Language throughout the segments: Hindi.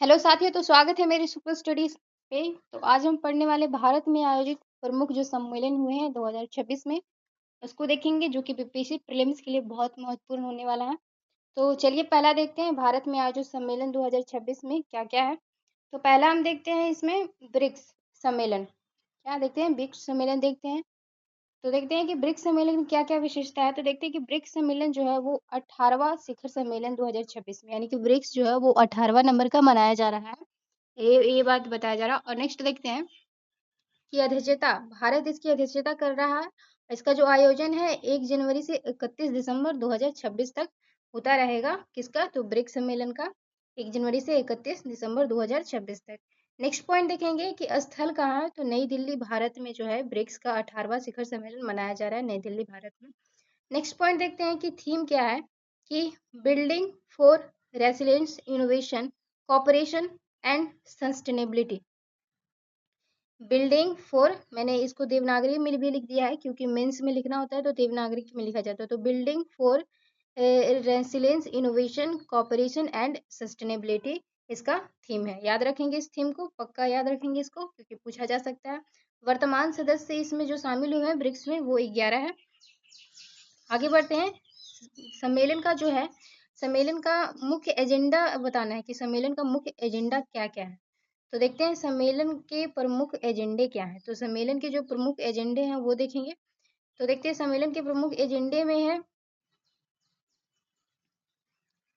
हेलो साथियों, तो स्वागत है मेरी सुपर स्टडीज पे। तो आज हम पढ़ने वाले भारत में आयोजित प्रमुख जो सम्मेलन हुए हैं 2026 में, उसको देखेंगे, जो कि बीपीएससी प्रीलिम्स के लिए बहुत महत्वपूर्ण होने वाला है। तो चलिए पहला देखते हैं भारत में आयोजित सम्मेलन 2026 में क्या-क्या है। तो पहला हम देखते हैं इसमें ब्रिक्स सम्मेलन। क्या देखते हैं? ब्रिक्स सम्मेलन देखते हैं। तो देखते हैं कि ब्रिक्स सम्मेलन की क्या-क्या विशेषता है। तो देखते हैं कि ब्रिक्स सम्मेलन जो है वो 18वां शिखर सम्मेलन 2026 में, यानी कि ब्रिक्स जो है वो 18वां नंबर का मनाया जा रहा है। ये बात बताया जा रहा है। और नेक्स्ट देखते हैं कि अध्यक्षता, भारत इसकी अध्यक्षता कर रहा है। इसका जो आयोजन है 1 जनवरी से 31 दिसंबर 2026 तक होता रहेगा। किसका? तो ब्रिक्स सम्मेलन का 1 जनवरी से 31 दिसंबर 2026 तक। नेक्स्ट पॉइंट देखेंगे कि स्थल कहाँ है। तो नई दिल्ली, भारत में जो है ब्रिक्स का 18वां शिखर सम्मेलन मनाया जा रहा है, नई दिल्ली, भारत में। नेक्स्ट पॉइंट देखते हैं कि थीम क्या है, कि building for resilience, innovation, cooperation and sustainability. Building for, मैंने इसको देवनागरी में भी लिख दिया है क्योंकि मेंस में लिखना होता है तो देवनागरी में लिखा जाता है। तो building for resilience, innovation, cooperation and sustainability इसका थीम है। याद रखेंगे इस थीम को, पक्का याद रखेंगे इसको क्योंकि पूछा जा सकता है। वर्तमान सदस्य इसमें जो शामिल हुए हैं ब्रिक्स में वो 11 है। आगे बढ़ते हैं। सम्मेलन का जो है, सम्मेलन का मुख्य एजेंडा बताना है कि सम्मेलन का मुख्य एजेंडा क्या क्या है। तो देखते हैं सम्मेलन के प्रमुख एजेंडे क्या हैं। तो सम्मेलन के जो प्रमुख एजेंडे हैं वो देखेंगे। तो देखते हैं सम्मेलन के प्रमुख एजेंडे में है,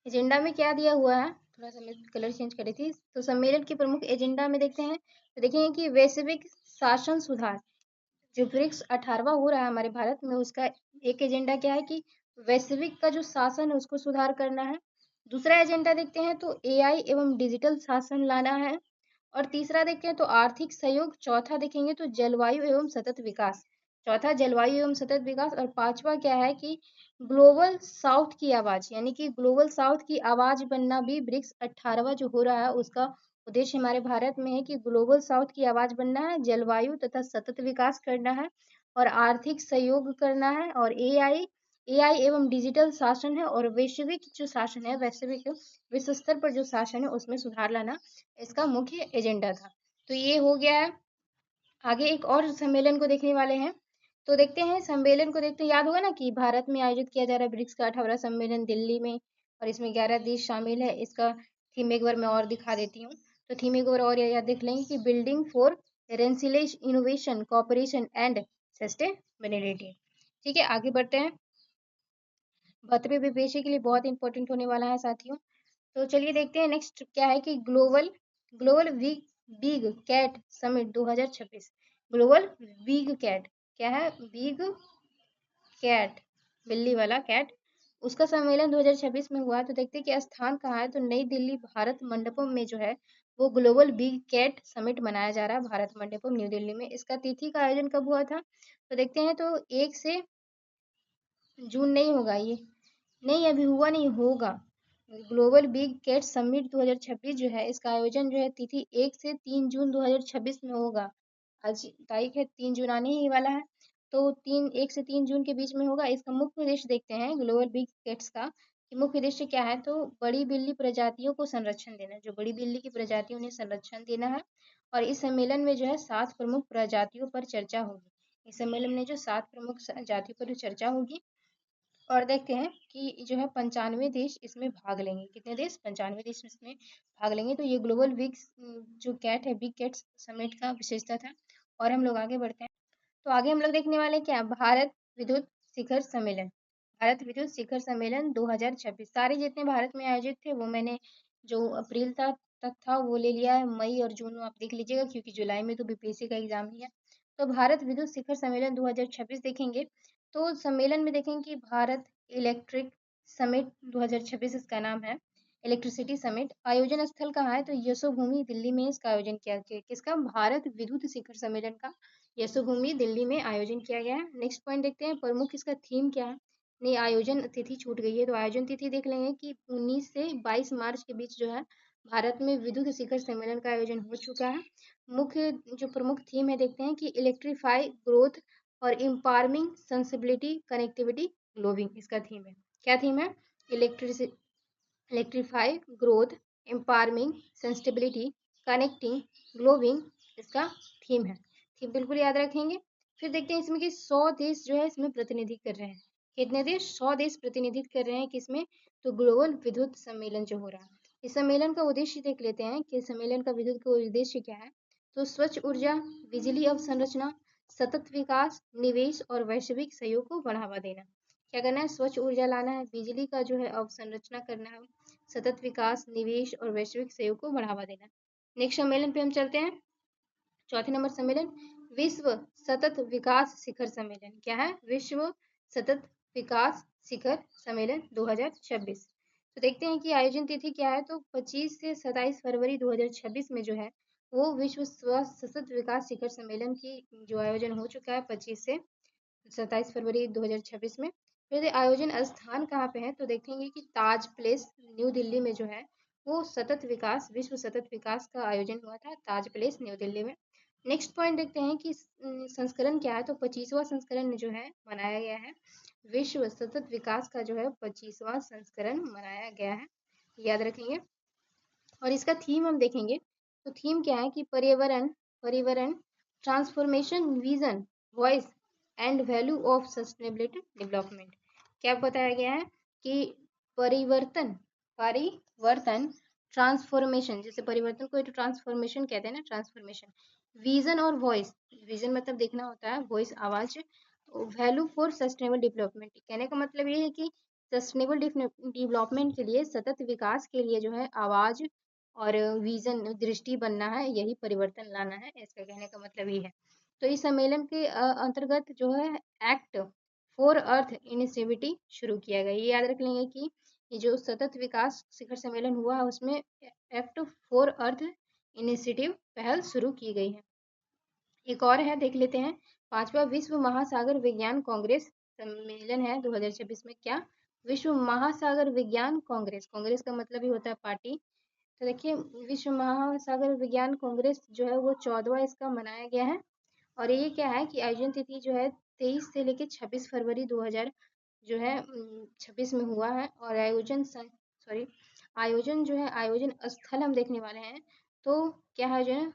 एजेंडा में क्या दिया हुआ है, थोड़ा सा मैं कलर चेंज करी थी। तो सम्मेलन के प्रमुख एजेंडा में देखते हैं, तो देखेंगे कि वैश्विक शासन सुधार, जो ब्रिक्स 18वां हो रहा है हमारे भारत में, उसका एक एजेंडा क्या है कि वैश्विक का जो शासन है उसको सुधार करना है। दूसरा एजेंडा देखते हैं तो एआई एवं डिजिटल शासन लाना है। और तीसरा देखते हैं तो आर्थिक सहयोग। चौथा देखेंगे तो जलवायु एवं सतत विकास, चौथा जलवायु एवं सतत विकास। और पांचवा क्या है कि ग्लोबल साउथ की आवाज, यानी कि ग्लोबल साउथ की आवाज बनना भी ब्रिक्स 18वां जो हो रहा है उसका उद्देश्य हमारे भारत में है कि ग्लोबल साउथ की आवाज बनना है, जलवायु तथा सतत विकास करना है और आर्थिक सहयोग करना है और एआई एआई एवं डिजिटल शासन है और वैश्विक जो शासन है, वैश्विक विश्व स्तर पर जो शासन है उसमें सुधार लाना इसका मुख्य एजेंडा था। तो ये हो गया है। आगे एक और सम्मेलन को देखने वाले हैं। तो देखते हैं सम्मेलन को, देखते हैं, याद होगा ना कि भारत में आयोजित किया जा रहा है ब्रिक्स का 18वां सम्मेलन दिल्ली में और इसमें 11 देश शामिल है। इसका थीम एक बार मैं और दिखा देती हूँ। तो थीम एक बार और याद देख लेंगे कि building for resilience, innovation, cooperation and sustainability. ठीक है, आगे बढ़ते हैं। 72वें विपीएससी के लिए बहुत इंपॉर्टेंट होने वाला है साथियों। तो चलिए देखते हैं नेक्स्ट क्या है कि global global big big cat summit 2026। Global big cat क्या है? बिग कैट, बिल्ली वाला कैट, उसका सम्मेलन 2026 में हुआ। तो देखते हैं कि स्थान कहाँ है। तो नई दिल्ली, भारत मंडपम में जो है वो ग्लोबल बिग कैट समिट मनाया जा रहा है, भारत मंडपम, न्यू दिल्ली में। इसका तिथि का आयोजन कब हुआ था? तो देखते हैं तो 1 से जून नहीं होगा ये, नहीं अभी हुआ नहीं, होगा। ग्लोबल बिग कैट समिट 2026 जो है इसका आयोजन जो है तिथि 1 से 3 जून 2026 में होगा। आज तारीख है 3 जून आने ही वाला है। तो 1 से 3 जून के बीच में होगा। इसका मुख्य उद्देश्य देखते हैं ग्लोबल बिग कैट्स का, कि मुख्य उद्देश्य क्या है। तो बड़ी बिल्ली प्रजातियों को संरक्षण देना, जो बड़ी बिल्ली की प्रजाति उन्हें संरक्षण देना है। और इस सम्मेलन में जो है 7 प्रमुख प्रजातियों पर चर्चा होगी। इस सम्मेलन में जो 7 प्रमुख जातियों पर चर्चा होगी। और देखते हैं कि जो है 95 देश इसमें भाग लेंगे। कितने देश? 95 देश इसमें भाग लेंगे। तो ये ग्लोबल बिग जो कैट है, बिग कैट समिट का विशेषता था। और हम लोग आगे बढ़ते हैं। तो आगे हम लोग देखने वाले हैं क्या, भारत विद्युत शिखर सम्मेलन। भारत विद्युत शिखर सम्मेलन 2026, सारे जितने भारत में आयोजित थे वो मैंने जो अप्रैल तक था वो ले लिया है। मई और जून में आप देख लीजिएगा क्योंकि जुलाई में तो बीपीएससी का एग्जाम ही है। तो भारत विद्युत शिखर सम्मेलन 2026 देखेंगे। तो सम्मेलन में देखेंगे कि भारत इलेक्ट्रिक समिट 2026 इसका नाम है, इलेक्ट्रिसिटी समिट। आयोजन स्थल कहाँ है? तो यशोभूमि दिल्ली में इसका आयोजन किया गया। किसका? भारत विद्युत शिखर सम्मेलन का यशोभूमि दिल्ली में आयोजन किया गया है। नेक्स्ट पॉइंट देखते हैं प्रमुख इसका थीम क्या है। नहीं, आयोजन तिथि छूट गई है तो आयोजन तिथि देख लेंगे कि 19 से 22 मार्च के बीच जो है भारत में विद्युत शिखर सम्मेलन का आयोजन हो चुका है। मुख्य जो प्रमुख थीम है देखते हैं कि इलेक्ट्रीफाई ग्रोथ और एम्पावरिंग सेंसिबिलिटी कनेक्टिविटी ग्लोबिंग इसका थीम है। क्या थीम है? Electricity, electrify growth, empowering, sustainability, connecting, globing इसका थीम है। थीम बिल्कुल याद रखेंगे। फिर देखते हैं इसमें कि 100 देश जो है इसमें प्रतिनिधित्व कर रहे हैं। कितने देश? 100 देश प्रतिनिधित्व कर रहे हैं किसमें? तो ग्लोबल विद्युत सम्मेलन जो हो रहा है। इस सम्मेलन का उद्देश्य देख लेते हैं कि सम्मेलन का विद्युत का उद्देश्य क्या है। तो स्वच्छ ऊर्जा, बिजली अवसंरचना, सतत विकास, निवेश और वैश्विक सहयोग को बढ़ावा देना। क्या करना है? स्वच्छ ऊर्जा लाना है, बिजली का जो है अवसंरचना करना है, सतत विकास, निवेश और वैश्विक सहयोग को बढ़ावा देना। नेक्स्ट सम्मेलन पे हम चलते हैं। चौथे नंबर सम्मेलन विश्व सतत विकास शिखर सम्मेलन। क्या है? विश्व सतत विकास शिखर सम्मेलन 2026। तो देखते हैं कि आयोजन तिथि क्या है। तो 25 से 27 फरवरी 2026 में जो है वो विश्व सतत विकास शिखर सम्मेलन की जो आयोजन हो चुका है 25 से 27 फरवरी 2026 में। फिर आयोजन स्थान कहाँ पे है? तो देखेंगे कि ताज प्लेस न्यू दिल्ली में जो है वो सतत विकास विश्व सतत विकास का आयोजन हुआ था ताज प्लेस न्यू दिल्ली में। नेक्स्ट पॉइंट देखते हैं कि संस्करण क्या है। तो 25वां संस्करण जो है मनाया गया है। विश्व सतत विकास का जो है 25वां संस्करण मनाया गया है, याद रखेंगे। और इसका थीम हम देखेंगे तो थीम क्या है कि पर्यावरण transformation vision voice and value of sustainability development. क्या बताया गया है कि परिवर्तन परिवर्तन ट्रांसफॉर्मेशन, जैसे परिवर्तन को तो ट्रांसफॉर्मेशन कहते हैं ना, ट्रांसफॉर्मेशन, विजन और वॉइस, विजन मतलब देखना होता है, वॉइस आवाज, वैल्यू फॉर सस्टेनेबल डेवलपमेंट। कहने का मतलब ये है कि सस्टेनेबल डेवलपमेंट के लिए, सतत विकास के लिए जो है आवाज और विजन दृष्टि बनना है, यही परिवर्तन लाना है, इसका कहने का मतलब ये है। तो इस सम्मेलन के अंतर्गत जो है एक्ट फॉर अर्थ इनिशिएटिव शुरू किया गया। ये याद रख लेंगे कि ये जो सतत विकास शिखर सम्मेलन हुआ है उसमें एक्ट फॉर अर्थ इनिशिएटिव पहल शुरू की गई है। एक और है, देख लेते हैं। 5वां विश्व महासागर विज्ञान कांग्रेस सम्मेलन है 2026 में। क्या? विश्व महासागर विज्ञान कांग्रेस। कांग्रेस का मतलब ही होता है पार्टी। तो देखिए विश्व महासागर विज्ञान कांग्रेस जो है वो 14वां इसका मनाया गया है। और ये क्या है कि आयोजन तिथि जो है 23 से लेकर 26 फरवरी 2000 जो है 26 में हुआ है। और आयोजन जो है, आयोजन स्थल हम देखने वाले हैं। तो क्या है जो है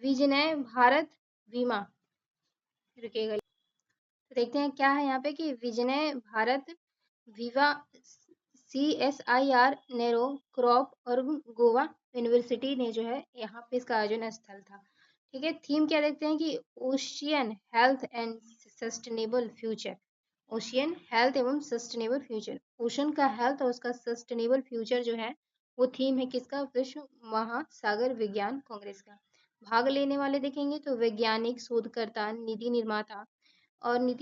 विजनय भारत विमा, रुकेगा। तो देखते हैं क्या है यहाँ पे कि विजनय भारत विवा CSIR नेरो क्रॉप और गोवा यूनिवर्सिटी ने जो है यहाँ पे इसका आयोजन स्थल था। ठीक है। थीम क्या देखते हैं कि ocean health and sustainable future. Ocean health एवं सस्टेनेबल फ्यूचर, ओशन का हेल्थ और उसका सस्टेनेबल फ्यूचर जो है वो थीम है किसका? विश्व महासागर विज्ञान कांग्रेस का। भाग लेने वाले देखेंगे तो वैज्ञानिक, शोधकर्ता, नीति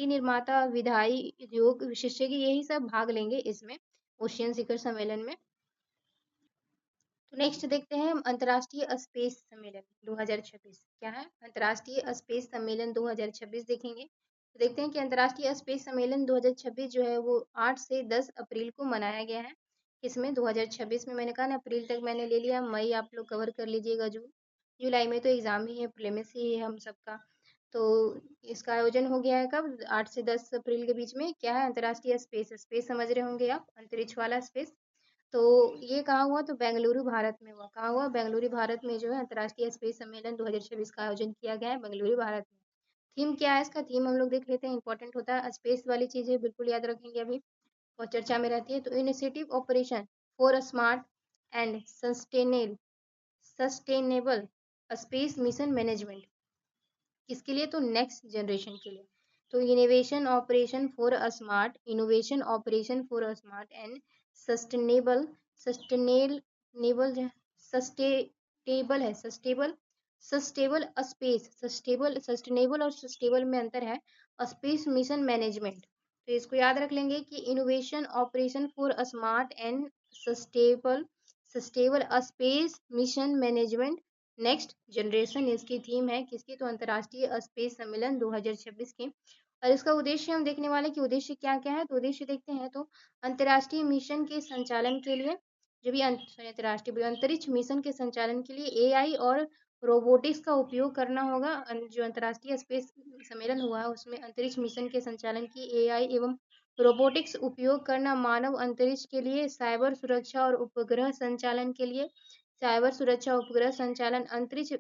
निर्माता, विधायी, उद्योग विशेषज्ञ, यही सब भाग लेंगे इसमें ओशियन शिखर सम्मेलन में। तो नेक्स्ट देखते हैं हम अंतर्राष्ट्रीय स्पेस सम्मेलन 2026। क्या है? अंतर्राष्ट्रीय स्पेस सम्मेलन 2026 देखेंगे। तो देखते हैं कि अंतर्राष्ट्रीय स्पेस सम्मेलन 2026 जो है वो 8 से 10 अप्रैल को मनाया गया है। इसमें 2026 में मैंने कहा ना, अप्रैल तक मैंने ले लिया, मई आप लोग कवर कर लीजिएगा। जून जुलाई में तो एग्जाम ही है, प्रीलिम्स ही है हम सबका। तो इसका आयोजन हो गया है कब? 8 से 10 अप्रैल के बीच में। क्या है? अंतर्राष्ट्रीय स्पेस, स्पेस समझ रहे होंगे आप, अंतरिक्ष वाला स्पेस। तो ये कहाँ हुआ? तो बेंगलुरु भारत में हुआ। कहाँ हुआ? बेंगलुरु भारत में जो है अंतर्राष्ट्रीय स्पेस सम्मेलन 2026 का आयोजन किया गया है बेंगलुरु भारत में। थीम क्या है इसका? थीम हम लोग देख लेते हैं, इंपॉर्टेंट होता है, स्पेस वाली चीजें बिल्कुल याद रखेंगे अभी और चर्चा में रहती है। तो initiative operation for a smart and sustainable space mission management. किसके लिए? तो नेक्स्ट जनरेशन के लिए। तो innovation operation for a smart and sustainable sustainable sustainable है सस्टेबल स्पेस, सस्टेनेबल और सस्टेबल में अंतर है। स्पेस मिशन मैनेजमेंट, तो इसको याद रख लेंगे कि innovation operation for a smart and sustainable sustainable space mission management next generation इसकी थीम है। किसकी? तो अंतर्राष्ट्रीय स्पेस सम्मेलन 2026 की। और इसका उद्देश्य हम देखने वाले कि उद्देश्य क्या क्या है। तो उद्देश्य देखते हैं तो अंतर्राष्ट्रीय मिशन के संचालन के लिए, जो भी अंतर्राष्ट्रीय अंतरिक्ष मिशन के संचालन के लिए AI और रोबोटिक्स का उपयोग करना होगा। जो अंतर्राष्ट्रीय स्पेस सम्मेलन हुआ है उसमें अंतरिक्ष मिशन के संचालन की AI एवं रोबोटिक्स उपयोग करना, मानव अंतरिक्ष के लिए, साइबर सुरक्षा और उपग्रह संचालन के लिए, साइबर सुरक्षा, उपग्रह संचालन, अंतरिक्ष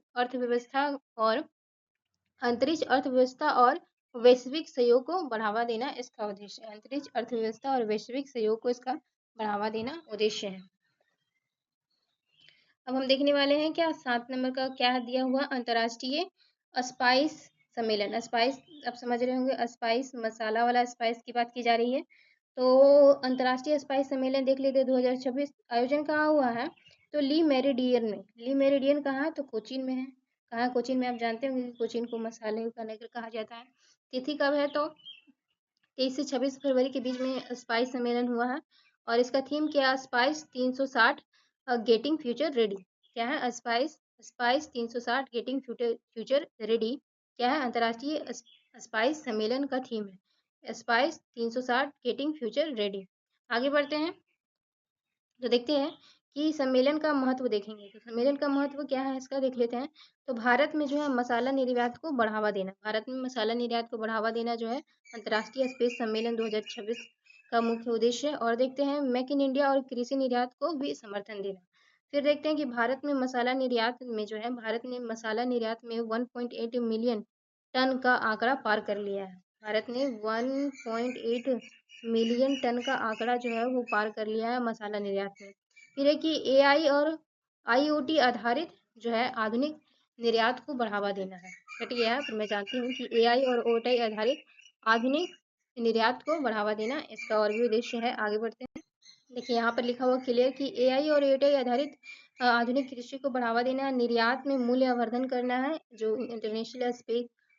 अर्थव्यवस्था और वैश्विक सहयोग को बढ़ावा देना इसका उद्देश्य है। अंतरिक्ष अर्थव्यवस्था और वैश्विक सहयोग को इसका बढ़ावा देना उद्देश्य है। अब हम देखने वाले हैं क्या 7 नंबर का क्या दिया हुआ, अंतर्राष्ट्रीय स्पाइस सम्मेलन। स्पाइस अब समझ रहे होंगे, स्पाइस मसाला वाला स्पाइस की बात की जा रही है। तो अंतर्राष्ट्रीय स्पाइस सम्मेलन देख लेते 2026 आयोजन कहाँ हुआ है, तो ली मेरिडियन में। ली मेरिडियन कहाँ है, तो कोचीन में है। कहाँ है, कोचीन में। आप जानते होंगे कि कोचीन को मसाले का नगर कहा जाता है। तिथि कब है, तो 23 से 26 फरवरी के बीच में स्पाइस सम्मेलन हुआ है। और इसका थीम क्या है, स्पाइस 360 गेटिंग फ्यूचर रेडी। क्या है, spice spice 360 getting future ready क्या है, अंतर्राष्ट्रीय स्पाइस सम्मेलन का थीम है, स्पाइस 360 गेटिंग फ्यूचर रेडी। आगे बढ़ते हैं तो देखते हैं कि सम्मेलन का महत्व देखेंगे। तो सम्मेलन का महत्व क्या है इसका देख लेते हैं। तो भारत में जो है मसाला निर्यात को बढ़ावा देना, भारत में मसाला निर्यात को बढ़ावा देना जो है अंतर्राष्ट्रीय स्पेस सम्मेलन 2026 का मुख्य उद्देश्य है। और देखते हैं मेक इन इंडिया और कृषि निर्यात को भी समर्थन देना। फिर देखते हैं कि भारत में मसाला निर्यात में जो है, भारत ने मसाला निर्यात में 1.8 मिलियन टन का आंकड़ा पार कर लिया है। भारत ने 1.8 मिलियन टन का आंकड़ा जो है वो पार कर लिया है मसाला निर्यात में। फिर है कि एआई और आईओटी आधारित जो है आधुनिक निर्यात को बढ़ावा देना है। बट यह है, पर मैं जानती हूँ कि एआई और ओटी आधारित आधुनिक निर्यात को बढ़ावा देना इसका और भी उद्देश्य है। आगे बढ़ते हैं। देखिए यहाँ पर लिखा हुआ क्लियर कि एआई और एआई आधारित आधुनिक कृषि को बढ़ावा देना, निर्यात में मूल्यवर्धन करना है। जो इंटरनेशनल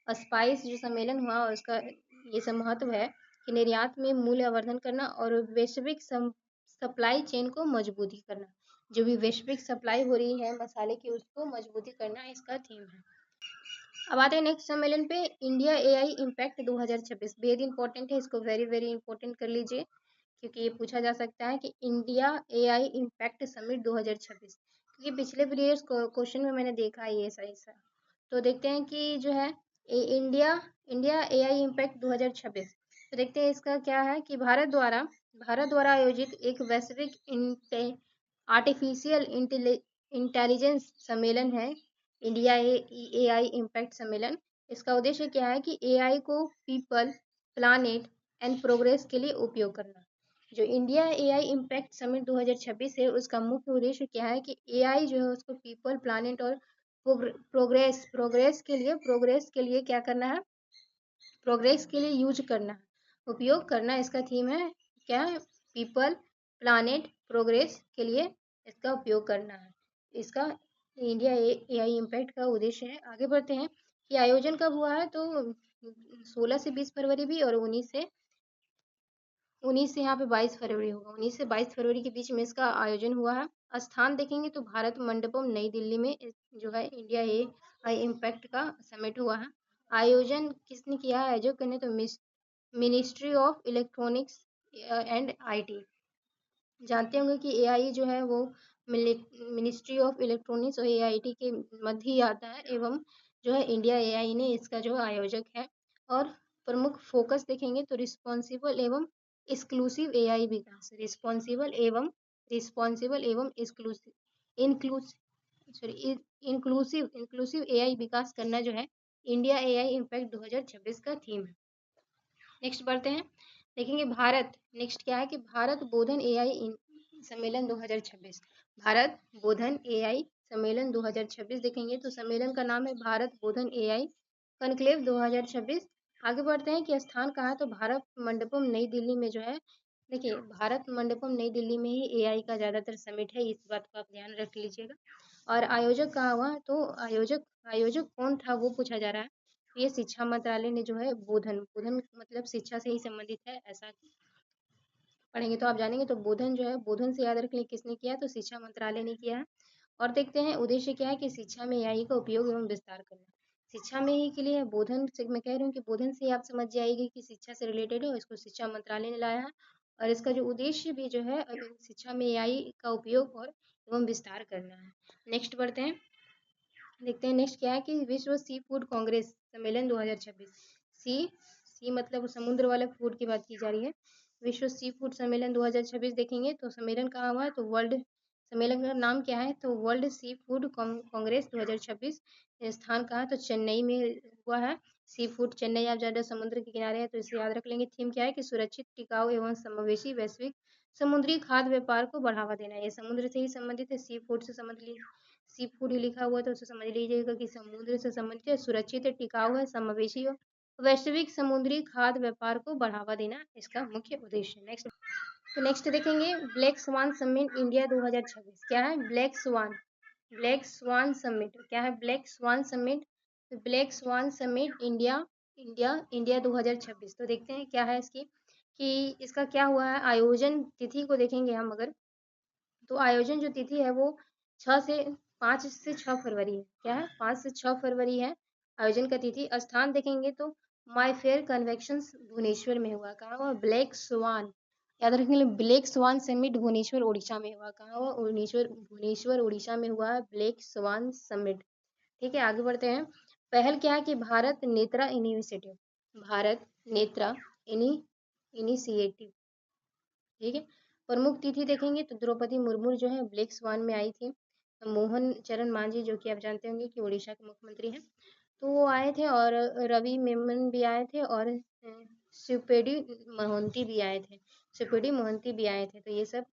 स्पाइस जो सम्मेलन हुआ और उसका ये सब महत्व है कि निर्यात में मूल्यवर्धन करना और वैश्विक सप्लाई चेन को मजबूती करना। जो भी वैश्विक सप्लाई हो रही है मसाले की उसको मजबूती करना इसका थीम है। अब आते हैं नेक्स्ट सम्मेलन पे, इंडिया एआई इम्पैक्ट 2026। बेहद इंपॉर्टेंट है, इसको वेरी वेरी इंपॉर्टेंट कर लीजिए क्योंकि ये पूछा जा सकता है कि इंडिया एआई इम्पैक्ट समिट 2026, क्योंकि पिछले प्रीवियस क्वेश्चन में मैंने देखा है ये ऐसा। तो देखते हैं कि जो है इंडिया इंडिया एआई इम्पैक्ट 2026। तो देखते हैं इसका क्या है कि भारत द्वारा आयोजित एक वैश्विक आर्टिफिशियल इंटेलिजेंस सम्मेलन है, इंडिया एआई इम्पैक्ट सम्मेलन। इसका उद्देश्य क्या है कि एआई को पीपल, प्लानेट एंड प्रोग्रेस के लिए उपयोग करना। जो इंडिया एआई इम्पैक्ट समिट 2026 है उसका मुख्य उद्देश्य क्या है कि एआई जो है उसको पीपल, प्लानेट और प्रोग्रेस के लिए क्या करना है, प्रोग्रेस के लिए यूज करना, उपयोग करना इसका थीम है। क्या, पीपल, प्लानेट, प्रोग्रेस के लिए इसका उपयोग करना है, इसका इंडिया एआई इम्पैक्ट का उद्देश्य है। आगे बढ़ते हैं कि आयोजन कब हुआ है, तो 16 से 20 फरवरी भी और 19 से यहाँ पे 22 फरवरी होगा, 19 से 22 फरवरी के बीच में इसका आयोजन हुआ है। स्थान देखेंगे तो भारत मंडपम नई दिल्ली में जो है इंडिया एआई इम्पैक्ट का समिट हुआ है। आयोजन किसने किया है, आयोजक करने तो ministry of electronics and IT. जानते होंगे कि एआई जो है वो मिनिस्ट्री ऑफ इलेक्ट्रॉनिक्स और एआईटी के मध्य ही आता है, एवं जो है इंडिया एआई ने इसका जो आयोजक है। और प्रमुख फोकस देखेंगे तो रिस्पॉन्सिबल एवं एक्सक्लूसिव एआई विकास, रिस्पॉन्सिबल एवं इंक्लूसिव एआई विकास करना जो है इंडिया एआई इम्पैक्ट 2026 का थीम है। नेक्स्ट बढ़ते हैं, देखेंगे भारत, नेक्स्ट क्या है कि भारत बोधन एआई सम्मेलन 2026। भारत बोधन एआई सम्मेलन 2026 देखेंगे तो सम्मेलन का नाम है भारत बोधन एआई कॉन्क्लेव 2026। आगे बढ़ते हैं कि स्थान कहाँ है, तो भारत मंडपम नई दिल्ली में जो है। देखिए भारत मंडपम नई दिल्ली में ही एआई का ज़्यादातर समिट है, इस बात को आप ध्यान रख लीजिएगा। और आयोजक कहाँ हुआ, तो आयोजक कौन था वो पूछा जा रहा है। ये शिक्षा मंत्रालय ने जो है बोधन मतलब शिक्षा से ही संबंधित है, ऐसा पढ़ेंगे तो आप जानेंगे। तो बोधन जो है, बोधन से याद रख लें किसने किया, तो शिक्षा मंत्रालय ने किया है। और देखते हैं उद्देश्य क्या है कि शिक्षा में एआई का उपयोग एवं विस्तार करना। शिक्षा में ही के लिए बोधन से मैं कह रही हूँ कि बोधन से आप समझ जाएगी कि शिक्षा से रिलेटेड है, इसको शिक्षा मंत्रालय ने लाया है। और इसका जो उद्देश्य भी जो है शिक्षा में एआई का उपयोग और एवं विस्तार करना है। नेक्स्ट बढ़ते हैं, देखते हैं नेक्स्ट क्या है कि विश्व सी फूड कांग्रेस सम्मेलन 2026। सी मतलब समुद्र वाले फूड की बात की जा रही है। विश्व सी फूड सम्मेलन 2026 देखेंगे तो सम्मेलन कहाँ हुआ है, तो वर्ल्ड सम्मेलन का नाम क्या है, तो वर्ल्ड सी फूड कांग्रेस 2026। स्थान कहाँ है, तो चेन्नई में हुआ है। सी फूड चेन्नई, आप ज़्यादा समुद्र के किनारे है तो इसे याद रख लेंगे। थीम क्या है कि सुरक्षित, टिकाऊ एवं समावेशी वैश्विक समुद्री खाद्य व्यापार को बढ़ावा देना। ये समुद्र से ही संबंधित है, सी फूड से संबंधित, सी फूड ही लिखा हुआ है तो उसे समझ लीजिएगा कि समुद्र से संबंधित है, सुरक्षित है, टिकाऊ है, समावेशी हो, वैश्विक समुद्री खाद्य व्यापार को बढ़ावा देना इसका मुख्य उद्देश्य है। नेक्स्ट देखेंगे ब्लैक स्वान समिट इंडिया 2026। क्या है black swan, black swan summit क्या है, black swan summit, black swan summit India India India 2026। तो देखते हैं क्या है इसकी, कि इसका क्या हुआ है। आयोजन तिथि को देखेंगे हम अगर, तो आयोजन जो तिथि है वो 5 से 6 फरवरी है। क्या है, 5 से 6 फरवरी है आयोजन का तिथि। स्थान देखेंगे तो माई फेयर कन्वेंशन भुवनेश्वर में हुआ। कहाँ हुआ, ब्लैक स्वान, याद रखेंगे black swan summit Bhubaneswar Orissa में हुआ। कहाँ हुआ, भुवनेश्वर उड़ीसा में हुआ ब्लैक स्वान समिट। ठीक है, आगे बढ़ते हैं। पहल क्या है कि भारत नेत्रा इनिशिएटिव, भारत नेत्रा इनिशिएटिव। ठीक है, प्रमुख तिथि देखेंगे तो द्रौपदी मुर्मू जो है ब्लैक स्वान में आई थी। मोहन चरण मांझी जो कि आप जानते होंगे कि उड़ीसा के मुख्यमंत्री हैं, तो वो आए थे, और रवि मेमन भी आए थे, और शिवपेडी मोहंती भी आए थे, शिवपेडी मोहंती भी आए थे। तो ये सब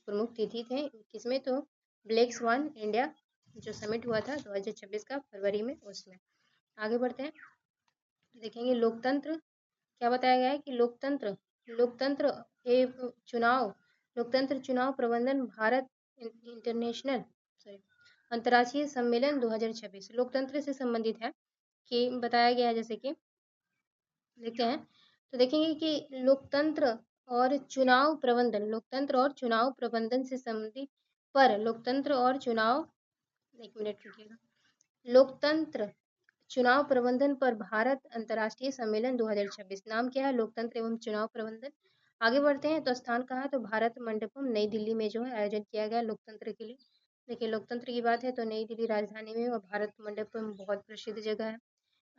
प्रमुख तिथि थे किसमें, तो ब्लैक स्वान इंडिया जो समिट हुआ था 2026 का फरवरी में, उसमें। आगे बढ़ते हैं, देखेंगे लोकतंत्र क्या बताया गया है कि लोकतंत्र लोकतंत्र चुनाव, लोकतंत्र चुनाव प्रबंधन भारत इंटरनेशनल सॉरी अंतर्राष्ट्रीय सम्मेलन 2026 लोकतंत्र से संबंधित है, कि बताया गया है। जैसे कि देखते हैं तो देखेंगे कि लोकतंत्र और चुनाव प्रबंधन, लोकतंत्र और चुनाव प्रबंधन से संबंधित पर लोकतंत्र और चुनाव, एक मिनट रुकिएगा, लोकतंत्र चुनाव प्रबंधन पर भारत अंतर्राष्ट्रीय सम्मेलन 2026। नाम क्या है, लोकतंत्र एवं चुनाव प्रबंधन। आगे बढ़ते हैं तो स्थान कहाँ है, तो भारत मंडपम नई दिल्ली में जो है आयोजन किया गया लोकतंत्र के लिए। देखिए लोकतंत्र की बात है तो नई दिल्ली राजधानी में, और भारत मंडपम बहुत प्रसिद्ध जगह है।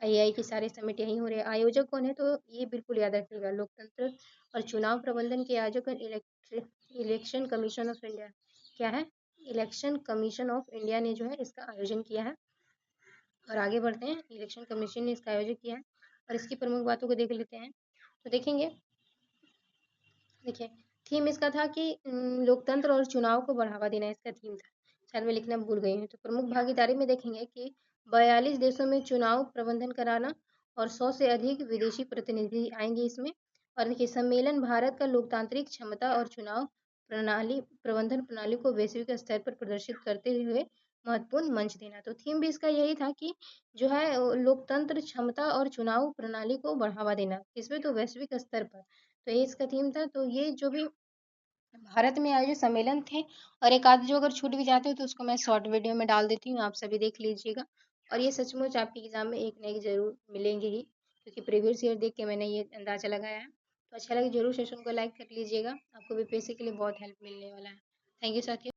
आईआई की सारे समिट यहीं हो रहे हैं। आयोजक कौन है, तो ये बिल्कुल याद रखिएगा, लोकतंत्र और चुनाव प्रबंधन के आयोजक इलेक्शन कमीशन ऑफ इंडिया। क्या है, इलेक्शन कमीशन ऑफ इंडिया ने जो है इसका आयोजन किया है। और आगे बढ़ते हैं, इलेक्शन कमीशन ने इसका आयोजन किया है, और इसकी प्रमुख बातों को देख लेते हैं। तो देखेंगे, देखिए थीम इसका था कि लोकतंत्र और चुनाव को बढ़ावा देना इसका थीम था, शायद मैं लिखना भूल गई हूँ। तो प्रमुख भागीदारी में देखेंगे कि 42 देशों में चुनाव प्रबंधन कराना, और 100 से अधिक विदेशी प्रतिनिधि आएंगे इसमें। और देखिए सम्मेलन भारत का लोकतांत्रिक क्षमता और चुनाव प्रबंधन प्रणाली को वैश्विक स्तर पर प्रदर्शित करते हुए महत्वपूर्ण मंच देना। तो थीम भी इसका यही था कि जो है लोकतंत्र क्षमता और चुनाव प्रणाली को बढ़ावा देना, किसमें, तो वैश्विक स्तर पर। तो ये इसका थीम था। तो ये जो भी भारत में आयोजित सम्मेलन थे, और एक आध जो अगर छूट भी जाते हो तो उसको मैं शॉर्ट वीडियो में डाल देती हूँ, आप सभी देख लीजिएगा। और ये सचमुच आपके एग्जाम में एक ना एक जरूर मिलेंगे ही, क्योंकि प्रीवियस ईयर देख के मैंने ये अंदाजा लगाया है। तो अच्छा लगे जरूर सेशन को लाइक कर लीजिएगा, आपको बीपीएससी के लिए बहुत हेल्प मिलने वाला है। थैंक यू साथियों।